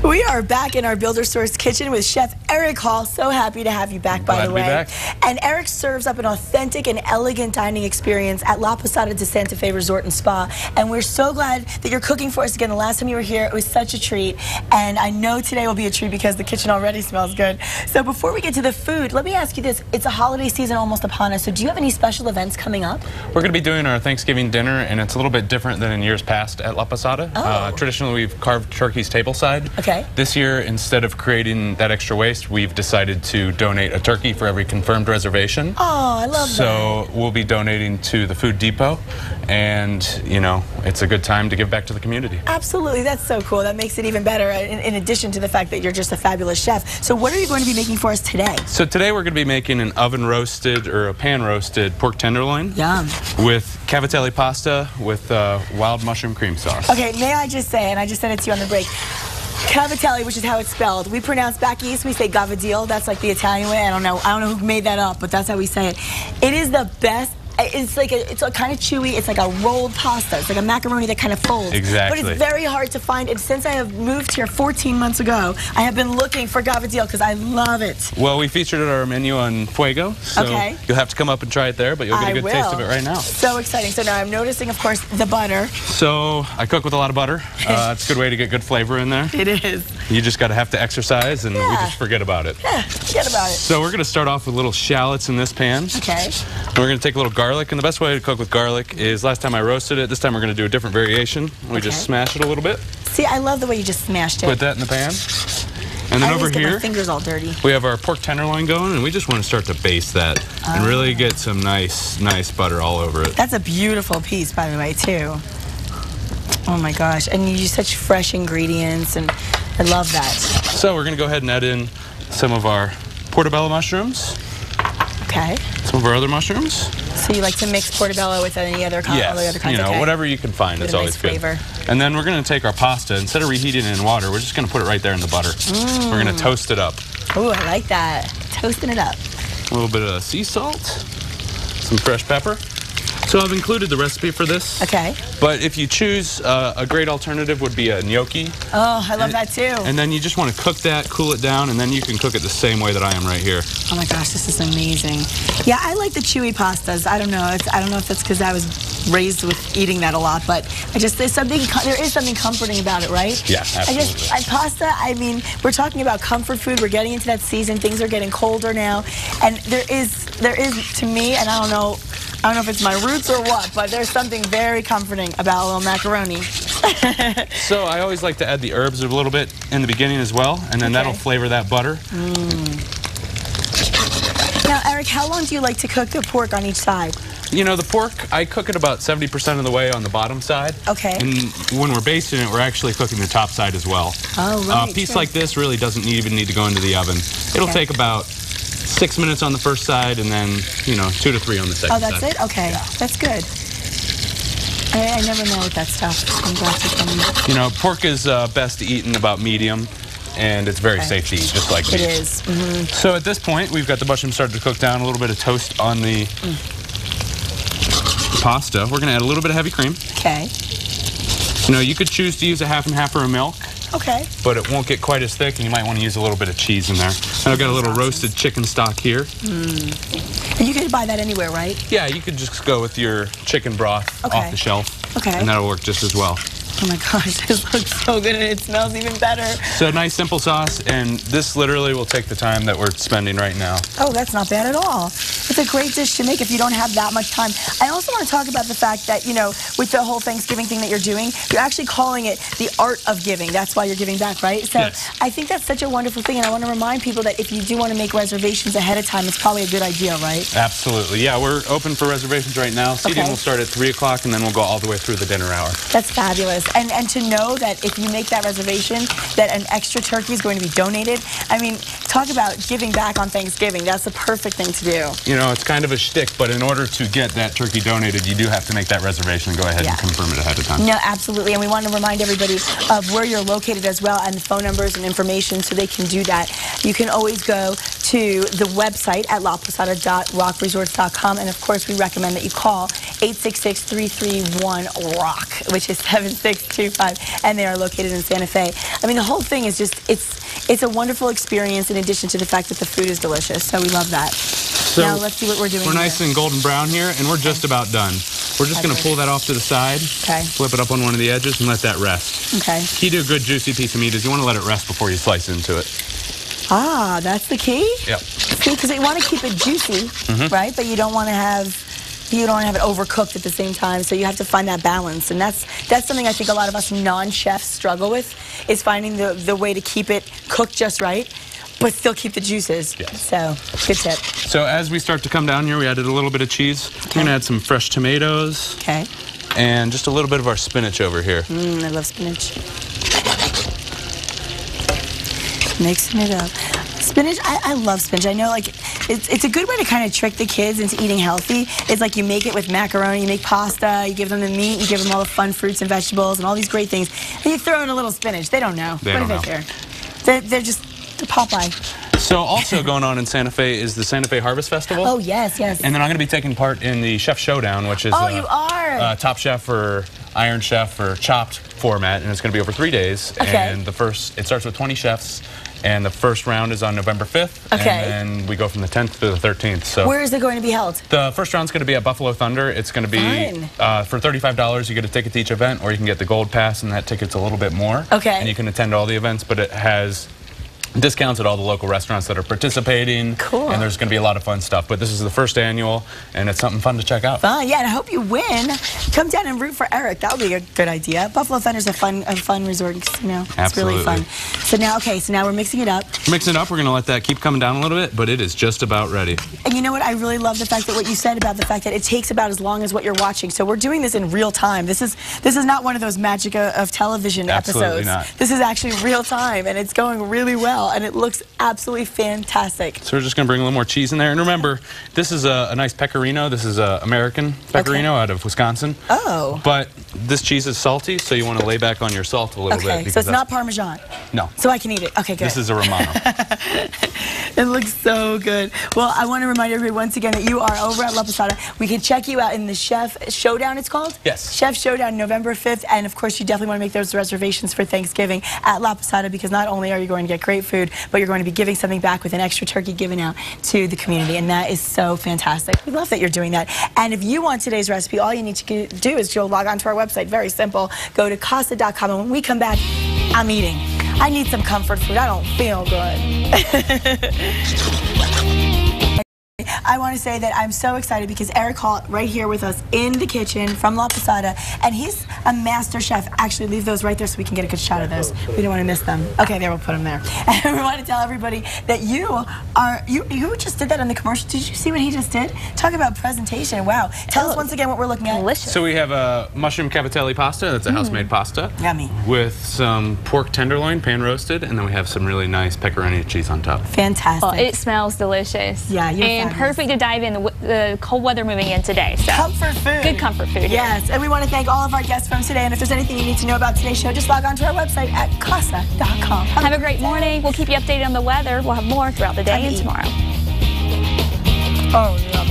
We are back in our Builder Source kitchen with Chef Eric Hall. So happy to have you back, by the way. Glad to be back. And Eric serves up an authentic and elegant dining experience at La Posada De Santa Fe Resort and Spa. And we're so glad that you're cooking for us again. The last time you were here, it was such a treat. And I know today will be a treat because the kitchen already smells good. So before we get to the food, let me ask you this. It's a holiday season almost upon us. So do you have any special events coming up? We're going to be doing our Thanksgiving dinner, and it's a little bit different than in years past at La Posada. Oh. Traditionally, we've carved turkeys tableside. Okay. This year, instead of creating that extra waste, we've decided to donate a turkey for every confirmed reservation. Oh, I love that. So we'll be donating to the Food Depot, and, you know, it's a good time to give back to the community. Absolutely. That's so cool. That makes it even better, in addition to the fact that you're just a fabulous chef. So what are you going to be making for us today? So today we're going to be making an oven-roasted or a pan-roasted pork tenderloin. Yum. With Cavatelli pasta with wild mushroom cream sauce. Okay, may I just say, and I just said it to you on the break, Cavatelli, which is how it's spelled. We pronounce back east, we say Gavadil. That's like the Italian way. I don't know who made that up, but that's how we say it. It is the best. It's like it's kind of chewy. It's like a rolled pasta. It's like a macaroni that kind of folds. Exactly. But it's very hard to find. And since I have moved here 14 months ago, I have been looking for Gavadil because I love it. Well, we featured it on our menu on Fuego, so okay. You'll have to come up and try it there, but you'll get a good taste of it right now. So exciting. So now I'm noticing, of course, the butter. So I cook with a lot of butter. It's a good way to get good flavor in there. It is. You just got to have to exercise, and we just forget about it. Yeah, forget about it. So we're going to start off with little shallots in this pan. Okay. And we're going to take a little garlic, and the best way to cook with garlic is last time I roasted it. This time we're going to do a different variation. We just smash it a little bit. See, I love the way you just smashed it. Put that in the pan. And then over here, my fingers all dirty. We have our pork tenderloin going, and we just want to start to baste that and really get some nice butter all over it. That's a beautiful piece, by the way, too. Oh my gosh, and you use such fresh ingredients, and I love that. So we're going to go ahead and add in some of our portobello mushrooms. Okay. Some of our other mushrooms. So you like to mix portobello with any other kinds? Yes, you know, whatever you can find, it's always good. Flavor. And then we're going to take our pasta, instead of reheating it in water, we're just going to put it right there in the butter. We're going to toast it up. Ooh, I like that. Toasting it up. A little bit of sea salt, some fresh pepper. So I've included the recipe for this. Okay. But if you choose, a great alternative would be a gnocchi. Oh, I love that too. And then you just want to cook that, cool it down, and then you can cook it the same way that I am right here. Oh my gosh, this is amazing. Yeah, I like the chewy pastas. I don't know. I don't know if that's because I was raised with eating that a lot, but there is something comforting about it, right? Yeah, absolutely. Pasta, I mean, we're talking about comfort food. We're getting into that season. Things are getting colder now, and there is to me, and I don't know if it's my roots or what, but there's something very comforting about a little macaroni. So I always like to add the herbs a little bit in the beginning as well, and then that'll flavor that butter. Now, Eric, how long do you like to cook the pork on each side? You know, the pork, I cook it about 70% of the way on the bottom side. Okay. And when we're basting it, we're actually cooking the top side as well. Oh, right. A piece like this really doesn't even need to go into the oven. It'll take about 6 minutes on the first side, and then, 2 to 3 on the second side. Oh, that's it? Okay. Yeah. That's good. I never know with that stuff. I'm glad to tell me. You know, pork is best to eat in about medium, and it's very safe to eat, just like beef. It is. So at this point, we've got the mushroom started to cook down, a little bit of toast on the pasta. We're going to add a little bit of heavy cream. Okay. You know, you could choose to use a half and half or a milk. Okay. But it won't get quite as thick, and you might want to use a little bit of cheese in there. And I've got a little roasted chicken stock here. And you can buy that anywhere, right? Yeah, you could just go with your chicken broth off the shelf. Okay. And that'll work just as well. Oh my gosh, this looks so good and it smells even better. So nice simple sauce, and this literally will take the time that we're spending right now. Oh, that's not bad at all. It's a great dish to make if you don't have that much time. I also want to talk about the fact that, with the whole Thanksgiving thing that you're doing, you're actually calling it the art of giving. That's why you're giving back, right? So yes. I think that's such a wonderful thing, and I want to remind people that if you do want to make reservations ahead of time, it's probably a good idea, right? Absolutely. Yeah, we're open for reservations right now. Seating will start at 3 o'clock, and then we'll go all the way through the dinner hour. That's fabulous. And to know that if you make that reservation, that an extra turkey is going to be donated. I mean, talk about giving back on Thanksgiving. That's the perfect thing to do. You know, it's kind of a shtick, but in order to get that turkey donated, you do have to make that reservation and go ahead and confirm it ahead of time. No, absolutely. And we want to remind everybody of where you're located as well, and the phone numbers and information so they can do that. You can always go to the website at laposada.rockresorts.com, and of course, we recommend that you call 866-331-ROCK, which is 76 625, and they are located in Santa Fe. I mean, the whole thing is just, it's a wonderful experience in addition to the fact that the food is delicious, so we love that. So now let's see what we're doing. We're nice and golden brown here, and we're just about done. We're just going to pull that off to the side, flip it up on one of the edges, and let that rest. Okay. Key to a good juicy piece of meat is you want to let it rest before you slice into it. Ah, that's the key? Yep. See, because you want to keep it juicy, right? But you don't want to have it overcooked at the same time, so you have to find that balance. And that's something I think a lot of us non-chefs struggle with, is finding the way to keep it cooked just right, but still keep the juices. Yeah. So, good tip. So as we start to come down here, we added a little bit of cheese. Okay. We're going to add some fresh tomatoes. Okay. And just a little bit of our spinach over here. I love spinach. Mixing it up. Spinach, I love spinach. I know, like, it's a good way to kind of trick the kids into eating healthy. It's like you make it with macaroni, you make pasta, you give them the meat, you give them all the fun fruits and vegetables and all these great things, and you throw in a little spinach. They don't know. They don't know. They're just the Popeye. So also going on in Santa Fe is the Santa Fe Harvest Festival. Oh, yes, yes. And then I'm going to be taking part in the Chef Showdown, which is you are. Top Chef or Iron Chef or Chopped format, and it's going to be over 3 days. Okay. And it starts with 20 chefs, and the first round is on November 5th. Okay. And then we go from the 10th to the 13th. So where is it going to be held? The first round's going to be at Buffalo Thunder. It's going to be for $35. You get a ticket to each event, or you can get the gold pass, and that ticket's a little bit more. Okay. And you can attend all the events, but it has discounts at all the local restaurants that are participating. Cool. And there's going to be a lot of fun stuff. But this is the first annual, and it's something fun to check out. Fun, yeah, and I hope you win. Come down and root for Eric. That would be a good idea. Buffalo Thunder's a fun resort casino. It's Absolutely. really fun. So now we're mixing it up. Mixing it up, we're going to let that keep coming down a little bit, but it is just about ready. And you know what? I really love the fact that what you said about the fact that it takes about as long as what you're watching. So we're doing this in real time. This is not one of those magic of television Absolutely episodes. Not. This is actually real time, and it's going really well, and it looks absolutely fantastic. So we're just going to bring a little more cheese in there. And remember, this is a nice pecorino. This is an American pecorino out of Wisconsin. Oh. But this cheese is salty, so you want to lay back on your salt a little bit. Okay, so it's not Parmesan? No. So I can eat it? Okay, good. This is a Romano. It looks so good. Well, I want to remind everybody once again that you are over at La Posada. We can check you out in the Chef Showdown, it's called? Yes. Chef Showdown, November 5th. And, of course, you definitely want to make those reservations for Thanksgiving at La Posada, because not only are you going to get great food, but you're going to be giving something back with an extra turkey given out to the community. And that is so fantastic. We love that you're doing that. And if you want today's recipe, all you need to do is go log on to our website. Very simple. Go to casa.com. And when we come back, I'm eating. I need some comfort food. I don't feel good. I want to say that I'm so excited because Eric Hall right here with us in the kitchen from La Posada, and he's a master chef. Actually, leave those right there so we can get a good shot of those. We don't want to miss them. Okay, there, we'll put them there. And we want to tell everybody that you just did that on the commercial. Did you see what he just did? Talk about presentation. Wow. Tell us once again what we're looking at. Delicious. So we have a mushroom Cavatelli pasta. That's a house-made pasta. Yummy. With some pork tenderloin, pan-roasted, and then we have some really nice pepperoni cheese on top. Fantastic. Well, it smells delicious. Yeah, you're and fabulous. Perfect to dive in the cold weather moving in today. So comfort food. Good comfort food. Yes, and we want to thank all of our guests from today. And if there's anything you need to know about today's show, just log on to our website at casa.com. Have a great morning. We'll keep you updated on the weather. We'll have more throughout the day and tomorrow. Oh, yeah.